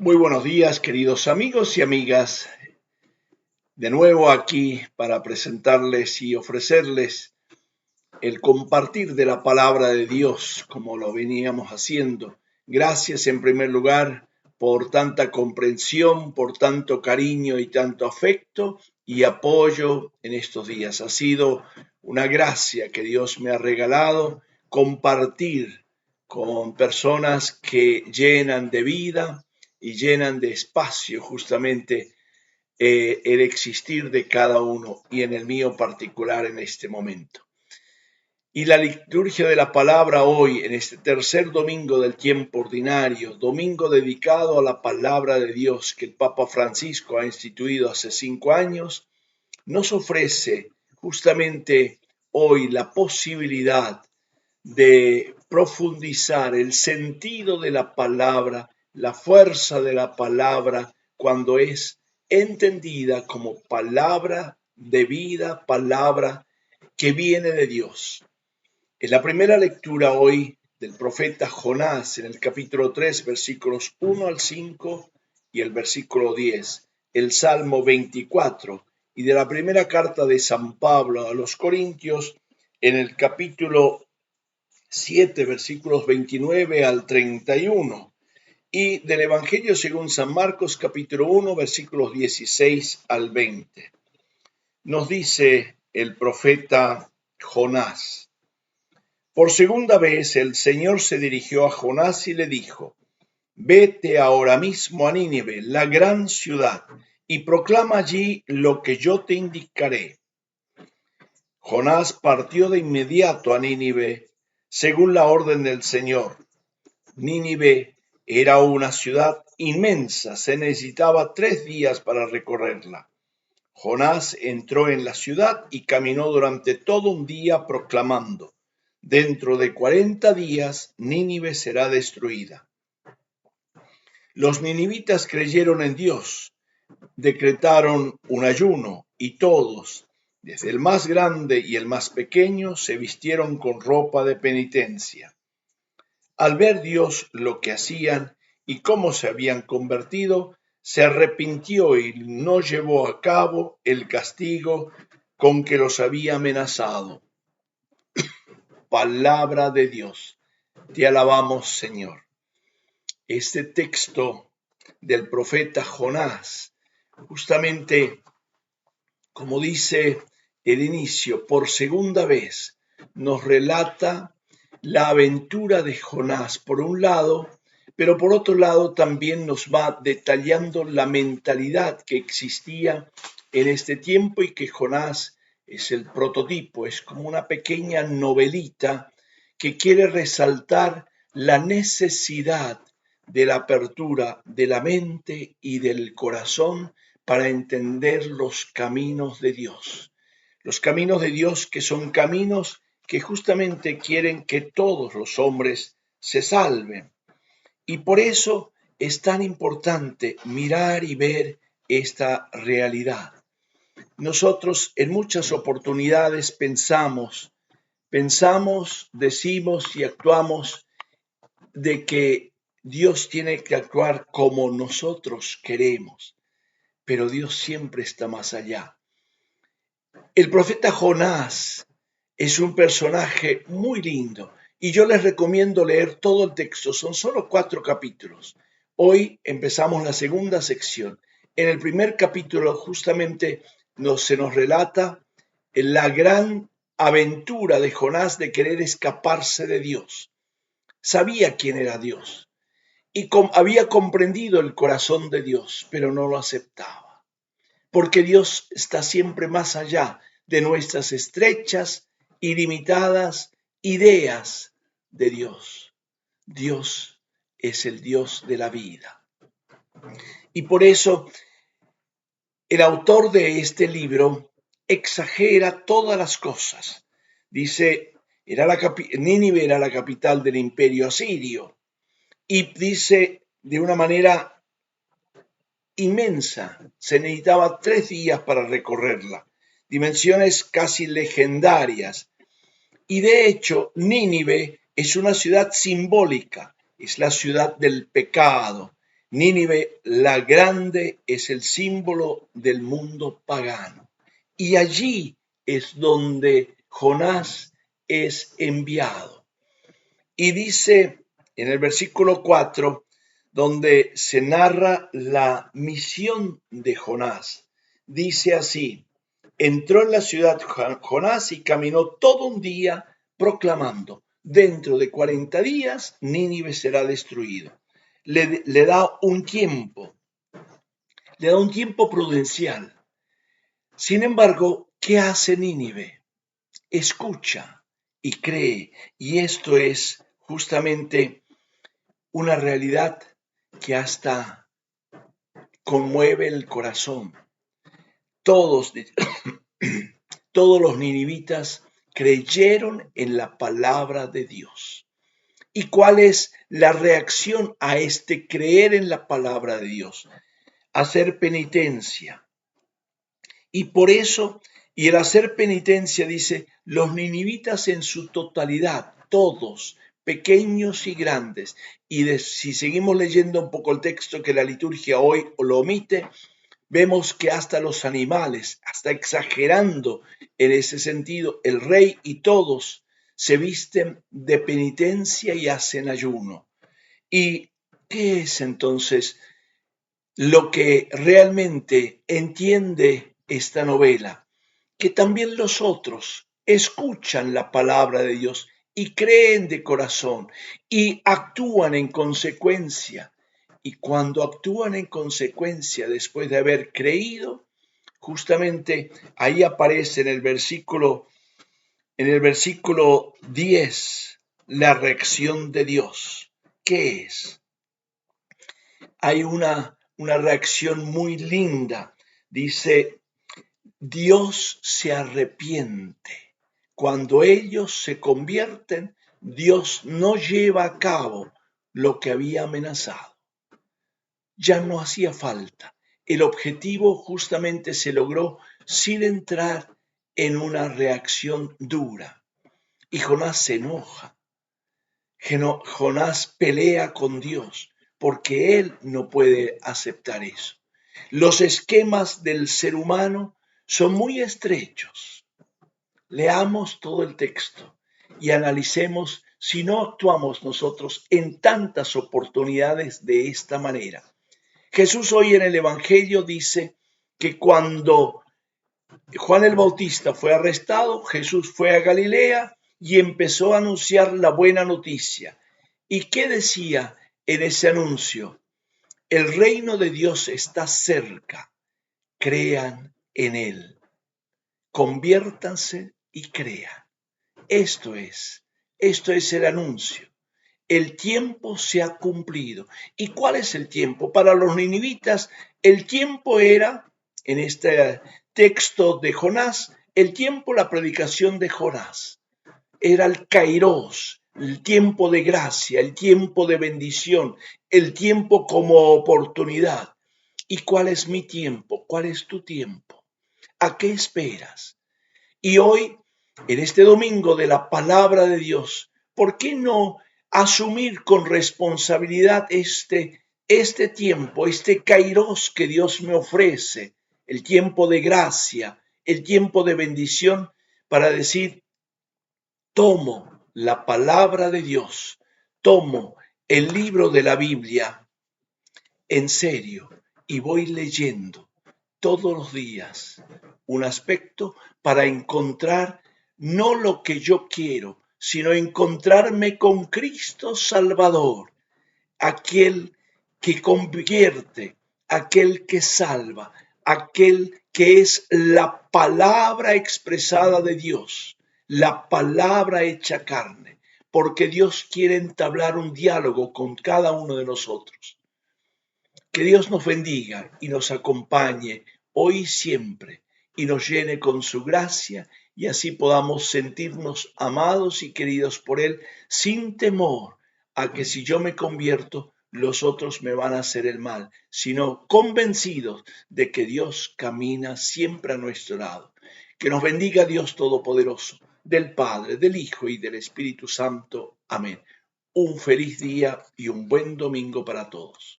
Muy buenos días, queridos amigos y amigas. De nuevo aquí para presentarles y ofrecerles el compartir de la palabra de Dios como lo veníamos haciendo. Gracias en primer lugar por tanta comprensión, por tanto cariño y tanto afecto y apoyo en estos días. Ha sido una gracia que Dios me ha regalado compartir con personas que llenan de vida y llenan de espacio justamente el existir de cada uno y en el mío particular en este momento. Y la liturgia de la palabra hoy, en este tercer domingo del tiempo ordinario, domingo dedicado a la palabra de Dios que el Papa Francisco ha instituido hace 5 años, nos ofrece justamente hoy la posibilidad de profundizar el sentido de la palabra, la fuerza de la palabra, cuando es entendida como palabra de vida, palabra que viene de Dios. En la primera lectura hoy del profeta Jonás, en el capítulo 3, versículos 1 al 5 y el versículo 10, el Salmo 24, y de la primera carta de San Pablo a los Corintios, en el capítulo 7, versículos 29 al 31, y del Evangelio según San Marcos, capítulo 1, versículos 16 al 20. Nos dice el profeta Jonás: por segunda vez el Señor se dirigió a Jonás y le dijo: vete ahora mismo a Nínive, la gran ciudad, y proclama allí lo que yo te indicaré. Jonás partió de inmediato a Nínive, según la orden del Señor. Nínive era una ciudad inmensa, se necesitaba 3 días para recorrerla. Jonás entró en la ciudad y caminó durante todo un día proclamando: dentro de 40 días Nínive será destruida. Los ninivitas creyeron en Dios, decretaron un ayuno y todos, desde el más grande y el más pequeño, se vistieron con ropa de penitencia. Al ver Dios lo que hacían y cómo se habían convertido, se arrepintió y no llevó a cabo el castigo con que los había amenazado. Palabra de Dios. Te alabamos, Señor. Este texto del profeta Jonás, justamente como dice el inicio, por segunda vez nos relata la aventura de Jonás, por un lado, pero por otro lado también nos va detallando la mentalidad que existía en este tiempo y que Jonás es el prototipo, es como una pequeña novelita que quiere resaltar la necesidad de la apertura de la mente y del corazón para entender los caminos de Dios. Los caminos de Dios que son caminos que justamente quieren que todos los hombres se salven. Y por eso es tan importante mirar y ver esta realidad. Nosotros en muchas oportunidades pensamos, decimos y actuamos de que Dios tiene que actuar como nosotros queremos, pero Dios siempre está más allá. El profeta Jonás es un personaje muy lindo y yo les recomiendo leer todo el texto, son solo 4 capítulos. Hoy empezamos la segunda sección. En el primer capítulo justamente se nos relata la gran aventura de Jonás de querer escaparse de Dios. Sabía quién era Dios y había comprendido el corazón de Dios, pero no lo aceptaba, porque Dios está siempre más allá de nuestras estrechas y limitadas ideas de Dios. Dios es el Dios de la vida. Y por eso el autor de este libro exagera todas las cosas. Dice, Nínive era la capital del imperio asirio, y dice de una manera inmensa, se necesitaba 3 días para recorrerla, dimensiones casi legendarias. Y de hecho, Nínive es una ciudad simbólica, es la ciudad del pecado, Nínive la grande es el símbolo del mundo pagano. Y allí es donde Jonás es enviado. Y dice en el versículo 4, donde se narra la misión de Jonás, dice así: entró en la ciudad Jonás y caminó todo un día proclamando: dentro de 40 días Nínive será destruido. Le da un tiempo prudencial. Sin embargo, ¿qué hace Nínive? Escucha y cree, y esto es justamente una realidad que hasta conmueve el corazón. Todos los ninivitas creyeron en la palabra de Dios. ¿Y cuál es la reacción a este creer en la palabra de Dios? Hacer penitencia. Y por eso, y el hacer penitencia, dice, los ninivitas en su totalidad, todos, pequeños y grandes, y si seguimos leyendo un poco el texto que la liturgia hoy lo omite, vemos que hasta los animales, hasta exagerando en ese sentido, el rey y todos se visten de penitencia y hacen ayuno. ¿Y qué es entonces lo que realmente entiende esta novela? Que también los otros escuchan la palabra de Dios y creen de corazón y actúan en consecuencia. Y cuando actúan en consecuencia después de haber creído, justamente ahí aparece en el versículo 10 la reacción de Dios. ¿Qué es? Hay una reacción muy linda. Dice: Dios se arrepiente. Cuando ellos se convierten, Dios no lleva a cabo lo que había amenazado. Ya no hacía falta. El objetivo justamente se logró sin entrar en una reacción dura. Y Jonás se enoja. Jonás pelea con Dios porque él no puede aceptar eso. Los esquemas del ser humano son muy estrechos. Leamos todo el texto y analicemos si no actuamos nosotros en tantas oportunidades de esta manera. Jesús hoy en el Evangelio dice que cuando Juan el Bautista fue arrestado, Jesús fue a Galilea y empezó a anunciar la buena noticia. ¿Y qué decía en ese anuncio? El reino de Dios está cerca, crean en él, conviértanse y crean. Esto es el anuncio. El tiempo se ha cumplido. ¿Y cuál es el tiempo? Para los ninivitas, el tiempo era, en este texto de Jonás, el tiempo, la predicación de Jonás. Era el kairos, el tiempo de gracia, el tiempo de bendición, el tiempo como oportunidad. ¿Y cuál es mi tiempo? ¿Cuál es tu tiempo? ¿A qué esperas? Y hoy, en este domingo de la palabra de Dios, ¿por qué no asumir con responsabilidad este tiempo, este kairos que Dios me ofrece, el tiempo de gracia, el tiempo de bendición, para decir: tomo la palabra de Dios, tomo el libro de la Biblia en serio y voy leyendo todos los días un aspecto para encontrar no lo que yo quiero, sino encontrarme con Cristo Salvador, aquel que convierte, aquel que salva, aquel que es la palabra expresada de Dios, la palabra hecha carne, porque Dios quiere entablar un diálogo con cada uno de nosotros. Que Dios nos bendiga y nos acompañe hoy y siempre y nos llene con su gracia y así podamos sentirnos amados y queridos por Él sin temor a que si yo me convierto, los otros me van a hacer el mal, sino convencidos de que Dios camina siempre a nuestro lado. Que nos bendiga Dios Todopoderoso, del Padre, del Hijo y del Espíritu Santo. Amén. Un feliz día y un buen domingo para todos.